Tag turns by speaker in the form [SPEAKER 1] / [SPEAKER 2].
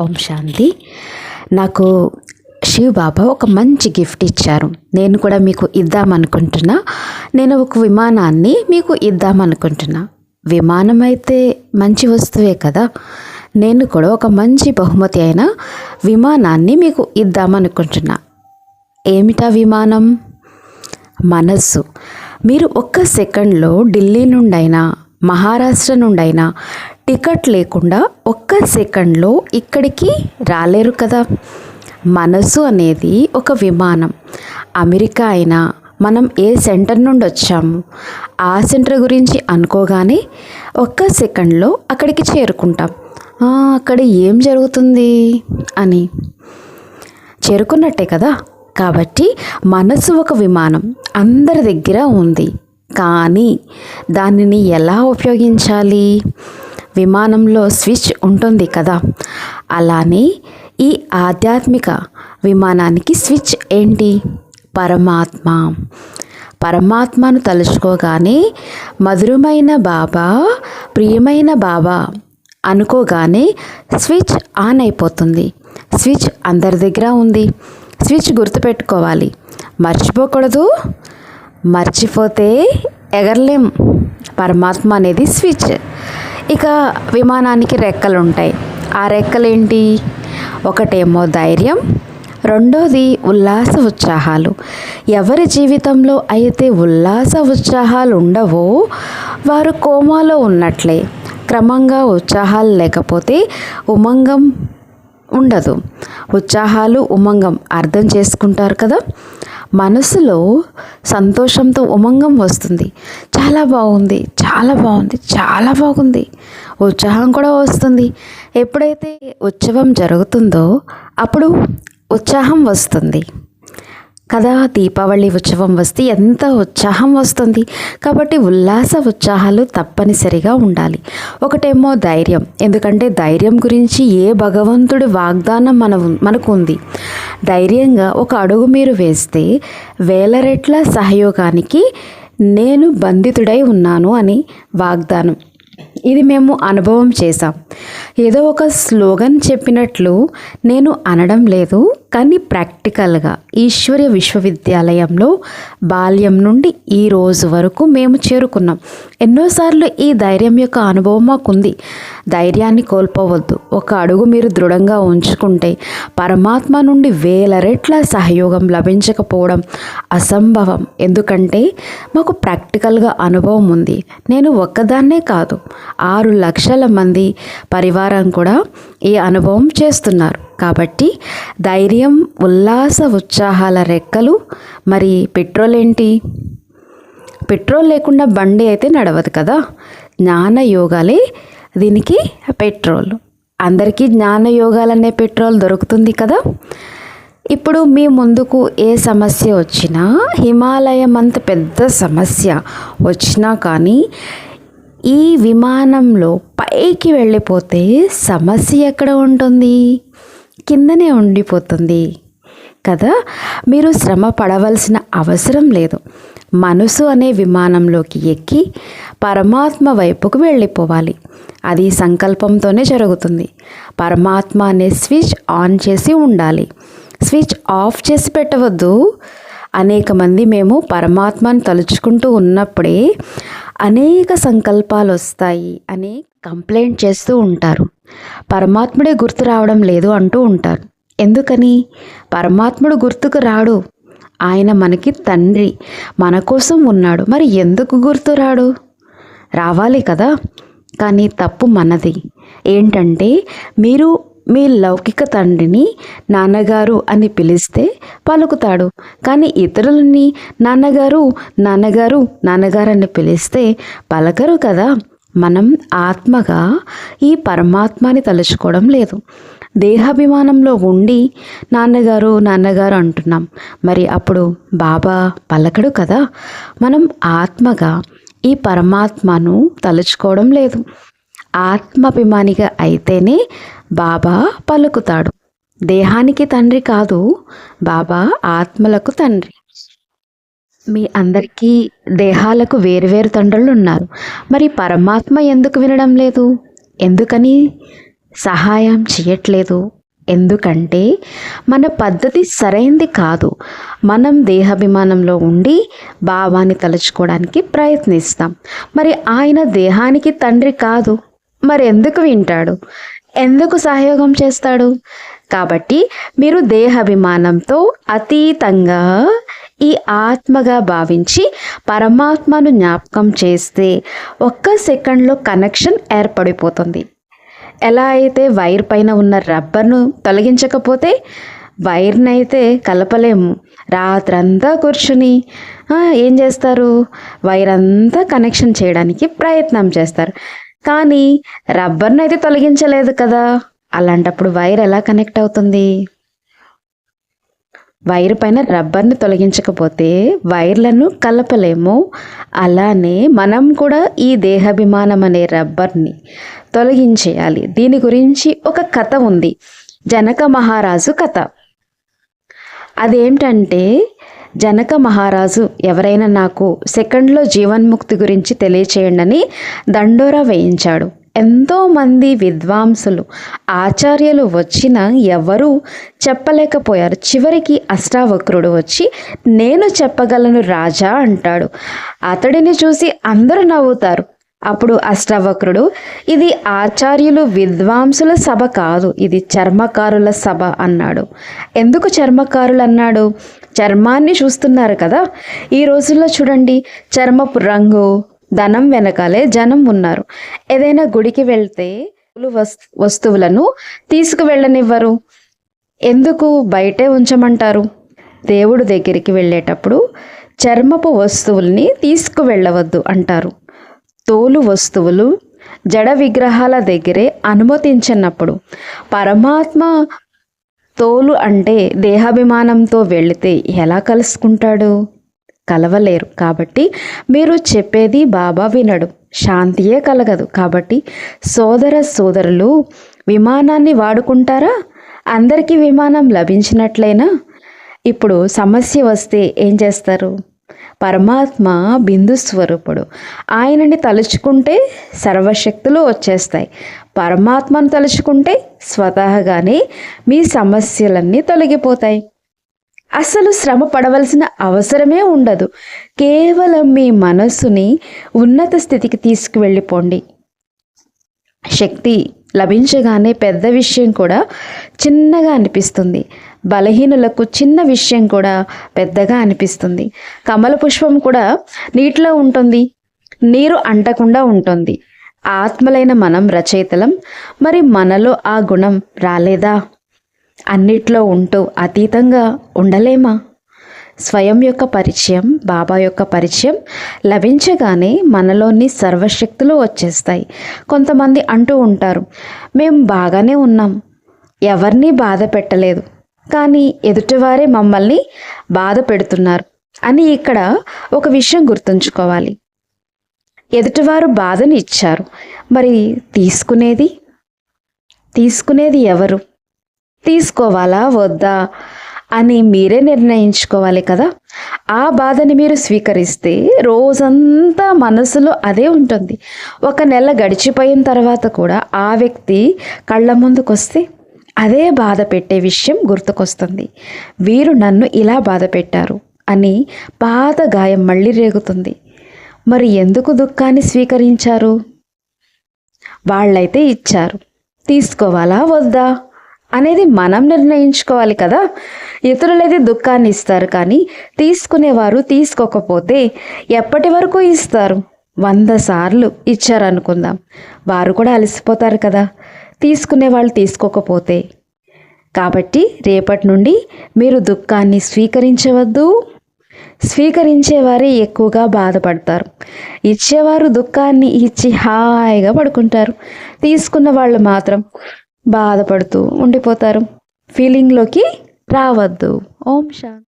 [SPEAKER 1] ఓం శాంతి. నాకు శివ్ బాబా ఒక మంచి గిఫ్ట్ ఇచ్చారు. నేను కూడా మీకు ఇద్దామనుకుంటున్నా. నేను ఒక విమానాన్ని మీకు ఇద్దామనుకుంటున్నా. విమానం అయితే మంచి వస్తువే కదా. నేను కూడా ఒక మంచి బహుమతి అయిన విమానాన్ని మీకు ఇద్దామనుకుంటున్నా. ఏమిటా విమానం? మనస్సు. మీరు ఒక్క సెకండ్లో ఢిల్లీ నుండైనా మహారాష్ట్ర నుండైనా టికెట్ లేకుండా ఒక్క సెకండ్లో ఇక్కడికి రాలేరు కదా. మనసు అనేది ఒక విమానం. అమెరికా అయినా మనం ఏ సెంటర్ నుండి వచ్చాము ఆ సెంటర్ గురించి అనుకోగానే ఒక్క సెకండ్లో అక్కడికి చేరుకుంటాం. అక్కడ ఏం జరుగుతుంది అని చేరుకున్నట్టే కదా. కాబట్టి మనసు ఒక విమానం అందరి దగ్గర ఉంది. కానీ దానిని ఎలా ఉపయోగించాలి? విమానంలో స్విచ్ ఉంటుంది కదా. అలానే ఈ ఆధ్యాత్మిక విమానానికి స్విచ్ ఏంటి? పరమాత్మ. పరమాత్మను తలుచుకోగానే మధురమైన బాబా, ప్రియమైన బాబా అనుకోగానే స్విచ్ ఆన్ అయిపోతుంది. స్విచ్ అందరి దగ్గర ఉంది. స్విచ్ గుర్తుపెట్టుకోవాలి, మర్చిపోకూడదు. మర్చిపోతే ఎగరలేం. పరమాత్మ అనేది స్విచ్. ఇక విమానానికి రెక్కలు ఉంటాయి. ఆ రెక్కలేంటి? ఒకటేమో ధైర్యం, రెండోది ఉల్లాస ఉత్సాహాలు. ఎవరి జీవితంలో అయితే ఉల్లాస ఉత్సాహాలు ఉండవో వారు కోమాలో ఉన్నట్లే. క్రమంగా ఉత్సాహాలు లేకపోతే ఉమంగం ఉండదు. ఉత్సాహాలు ఉమంగం అర్థం చేసుకుంటారు కదా. మనసులో సంతోషంతో ఉమంగం వస్తుంది. చాలా బాగుంది, చాలా బాగుంది, చాలా బాగుంది. ఉత్సాహం కూడా వస్తుంది. ఎప్పుడైతే ఉత్సవం జరుగుతుందో అప్పుడు ఉత్సాహం వస్తుంది కదా. దీపావళి ఉత్సవం వస్తే ఎంత ఉత్సాహం వస్తుంది. కాబట్టి ఉల్లాస ఉత్సాహాలు తప్పనిసరిగా ఉండాలి. ఒకటేమో ధైర్యం, ఎందుకంటే ధైర్యం గురించి ఏ భగవంతుడి వాగ్దానం మనకు ఉంది. ధైర్యంగా ఒక అడుగు మీరు వేస్తే వేల రెట్ల సహయోగానికి నేను బంధితుడై ఉన్నాను అని వాగ్దానం. ఇది మేము అనుభవం చేశాం. ఏదో ఒక స్లోగన్ చెప్పినట్లు నేను అనడం లేదు, కానీ ప్రాక్టికల్గా ఈశ్వర్య విశ్వవిద్యాలయంలో బాల్యం నుండి ఈ రోజు వరకు మేము చేరుకున్నాం. ఎన్నోసార్లు ఈ ధైర్యం యొక్క అనుభవం మాకుంది. ధైర్యాన్ని కోల్పోవద్దు. ఒక అడుగు మీరు దృఢంగా ఉంచుకుంటే పరమాత్మ నుండి వేల రెట్ల సహయోగం లభించకపోవడం అసంభవం. ఎందుకంటే మాకు ప్రాక్టికల్గా అనుభవం ఉంది. నేను ఒక్కదాన్నే కాదు, 6 లక్షల మంది పరివారం కూడా ఈ అనుభవం చేస్తున్నారు. కాబట్టి ధైర్యం, ఉల్లాస ఉత్సాహాల రెక్కలు. మరి పెట్రోల్ ఏంటి? పెట్రోల్ లేకుండా బండి అయితే నడవదు కదా. జ్ఞాన యోగాలే దీనికి పెట్రోల్. అందరికీ జ్ఞాన యోగాలనే పెట్రోల్ దొరుకుతుంది కదా. ఇప్పుడు మీ ముందుకు ఏ సమస్య వచ్చినా, హిమాలయం అంత పెద్ద సమస్య వచ్చినా కానీ ఈ విమానంలో పైకి వెళ్ళిపోతే సమస్య ఎక్కడ ఉంటుంది? కిందనే ఉండిపోతుంది కదా. మీరు శ్రమ పడవలసిన అవసరం లేదు. మనసు అనే విమానంలోకి ఎక్కి పరమాత్మ వైపుకు వెళ్ళిపోవాలి. అది సంకల్పంతోనే జరుగుతుంది. పరమాత్మ అనే స్విచ్ ఆన్ చేసి ఉండాలి. స్విచ్ ఆఫ్ చేసి పెట్టవద్దు. అనేక మంది మేము పరమాత్మను తలుచుకుంటూ ఉన్నప్పుడే అనేక సంకల్పాలు వస్తాయి అని కంప్లైంట్ చేస్తూ ఉంటారు. పరమాత్ముడే గుర్తు రావడం లేదు అంటూ ఉంటారు. ఎందుకని? పరమాత్ముడు గుర్తుకు రాడు. ఆయన మనకి తండ్రి, మన కోసం ఉన్నాడు. మరి ఎందుకు గుర్తు రాడు? రావాలి కదా. కానీ తప్పు మనది. ఏంటంటే మీరు మీ లౌకిక తండ్రిని నాన్నగారు అని పిలిస్తే పలుకుతాడు. కానీ ఇతరులని నాన్నగారు నాన్నగారు నాన్నగారు అని పిలిస్తే పలకరు కదా. మనం ఆత్మగా ఈ పరమాత్మని తలుచుకోవడం లేదు. దేహాభిమానంలో ఉండి నాన్నగారు నాన్నగారు అంటున్నాం. మరి అప్పుడు బాబా పలకడు కదా. మనం ఆత్మగా ఈ పరమాత్మను తలుచుకోవడం లేదు. ఆత్మాభిమానిగా అయితేనే బాబా పలుకుతాడు. దేహానికి తండ్రి కాదు, బాబా ఆత్మలకు తండ్రి. మీ అందరికీ దేహాలకు వేరువేరు తండ్రులు ఉన్నారు. మరి పరమాత్మ ఎందుకు వినడం లేదు? ఎందుకని సహాయం చేయట్లేదు. ఎందుకంటే మన పద్ధతి సరైంది కాదు. మనం దేహాభిమానంలో ఉండి బాబాని తలుచుకోవడానికి ప్రయత్నిస్తాం. మరి ఆయన దేహానికి తండ్రి కాదు, మరి ఎందుకు వింటాడు, ఎందుకు సహయోగం చేస్తాడు? కాబట్టి మీరు దేహాభిమానంతో అతీతంగా ఈ ఆత్మగా భావించి పరమాత్మను జ్ఞాపకం చేస్తే ఒక్క సెకండ్లో కనెక్షన్ ఏర్పడిపోతుంది. ఎలా అయితే వైర్ పైన ఉన్న రబ్బర్ను తొలగించకపోతే వైర్ని అయితే కలపలేము. రాత్రంతా కూర్చుని ఏం చేస్తారు, వైర్ అంతా కనెక్షన్ చేయడానికి ప్రయత్నం చేస్తారు, కానీ రబ్బర్ని అయితే తొలగించలేదు కదా. అలాంటప్పుడు వైర్ ఎలా కనెక్ట్ అవుతుంది? వైర్ పైన రబ్బర్ని తొలగించకపోతే వైర్లను కలపలేము. అలానే మనం కూడా ఈ దేహాభిమానం అనే రబ్బర్ని తొలగించేయాలి. దీని గురించి ఒక కథ ఉంది, జనక మహారాజు కథ. అదేంటంటే జనక మహారాజు ఎవరైనా నాకు సెకండ్లో జీవన్ముక్తి గురించి తెలియచేయండి అని దండోరా వేయించాడు. ఎంతోమంది విద్వాంసులు ఆచార్యులు వచ్చినా ఎవరూ చెప్పలేకపోయారు. చివరికి అష్టావక్రుడు వచ్చి నేను చెప్పగలను రాజా అంటాడు. అతడిని చూసి అందరూ నవ్వుతారు. అప్పుడు అష్టావక్రుడు, ఇది ఆచార్యులు విద్వాంసుల సభ కాదు, ఇది చర్మకారుల సభ అన్నాడు. ఎందుకు చర్మకారులు అన్నాడు? చర్మాన్ని చూస్తున్నారు కదా. ఈ రోజుల్లో చూడండి, చర్మపు రంగు ధనం వెనకాలే జనం ఉన్నారు. ఏదైనా గుడికి వెళ్తే వస్తువులను తీసుకువెళ్ళనివ్వరు. ఎందుకు? బయటే ఉంచమంటారు. దేవుడు దగ్గరికి వెళ్ళేటప్పుడు చర్మపు వస్తువుల్ని తీసుకువెళ్ళవద్దు అంటారు. తోలు వస్తువులు జడ విగ్రహాల దగ్గరే అనుమతించినప్పుడు పరమాత్మ తోలు అంటే దేహాభిమానంతో వెళితే ఎలా కలుసుకుంటాడు? కలవలేరు. కాబట్టి మీరు చెప్పేది బాబా వినడు, శాంతియే కలగదు. కాబట్టి సోదరులు విమానాన్ని వాడుకుంటారా? అందరికీ విమానం లభించినట్లయినా ఇప్పుడు సమస్య వస్తే ఏం చేస్తారు? పరమాత్మ బిందు స్వరూపుడు, ఆయనని తలుచుకుంటే సర్వశక్తులు వచ్చేస్తాయి. పరమాత్మను తలుచుకుంటే స్వతహాగానే మీ సమస్యలన్నీ తొలగిపోతాయి. అసలు శ్రమ పడవలసిన అవసరమే ఉండదు. కేవలం మీ మనస్సుని ఉన్నత స్థితికి తీసుకువెళ్ళిపోండి. శక్తి లభించగానే పెద్ద విషయం కూడా చిన్నగా అనిపిస్తుంది. బలహీనులకు చిన్న విషయం కూడా పెద్దగా అనిపిస్తుంది. కమల పుష్పం కూడా నీటిలో ఉంటుంది, నీరు అంటకుండా ఉంటుంది. ఆత్మలైన మనం రచయితలం. మరి మనలో ఆ గుణం రాలేదా? అన్నిట్లో ఉంటూ అతీతంగా ఉండలేమా? స్వయం యొక్క పరిచయం, బాబా యొక్క పరిచయం లభించగానే మనలోని సర్వశక్తులు వచ్చేస్తాయి. కొంతమంది అంటూ ఉంటారు, మేము బాగానే ఉన్నాం, ఎవరిని బాధ పెట్టలేదు, కానీ ఎదుటివారే మమ్మల్ని బాధ పెడుతున్నారు అని. ఇక్కడ ఒక విషయం గుర్తుంచుకోవాలి. ఎదుటివారు బాధని ఇచ్చారు, మరి తీసుకునేది ఎవరు? తీసుకోవాలా వద్దా అని మీరే నిర్ణయించుకోవాలి కదా. ఆ బాధని మీరు స్వీకరిస్తే రోజంతా మనసులో అదే ఉంటుంది. ఒక నెల గడిచిపోయిన తర్వాత కూడా ఆ వ్యక్తి కళ్ళ ముందుకొస్తే అదే బాధ పెట్టే విషయం గుర్తుకొస్తుంది. వీరు నన్ను ఇలా బాధ పెట్టారు అని పాత గాయం మళ్ళీ రేగుతుంది. మరి ఎందుకు దుఃఖాన్ని స్వీకరించారు? వాళ్ళైతే ఇచ్చారు, తీసుకోవాలా వద్దా అనేది మనం నిర్ణయించుకోవాలి కదా. ఇతరులైతే దుఃఖాన్ని ఇస్తారు, కానీ తీసుకునేవారు తీసుకోకపోతే ఎప్పటి వరకు ఇస్తారు? 100 సార్లు ఇచ్చారనుకుందాం, వారు కూడా అలసిపోతారు కదా తీసుకునే వాళ్ళు తీసుకోకపోతే. కాబట్టి రేపటి నుండి మీరు దుఃఖాన్ని స్వీకరించవద్దు. స్వీకరించేవారే ఎక్కువగా బాధపడతారు. ఇచ్చేవారు దుఃఖాన్ని ఇచ్చి హాయిగా పడుకుంటారు. తీసుకున్న వాళ్ళు మాత్రం బాధపడుతూ ఉండిపోతారు. ఫీలింగ్లోకి రావద్దు. ఓం శాంతి.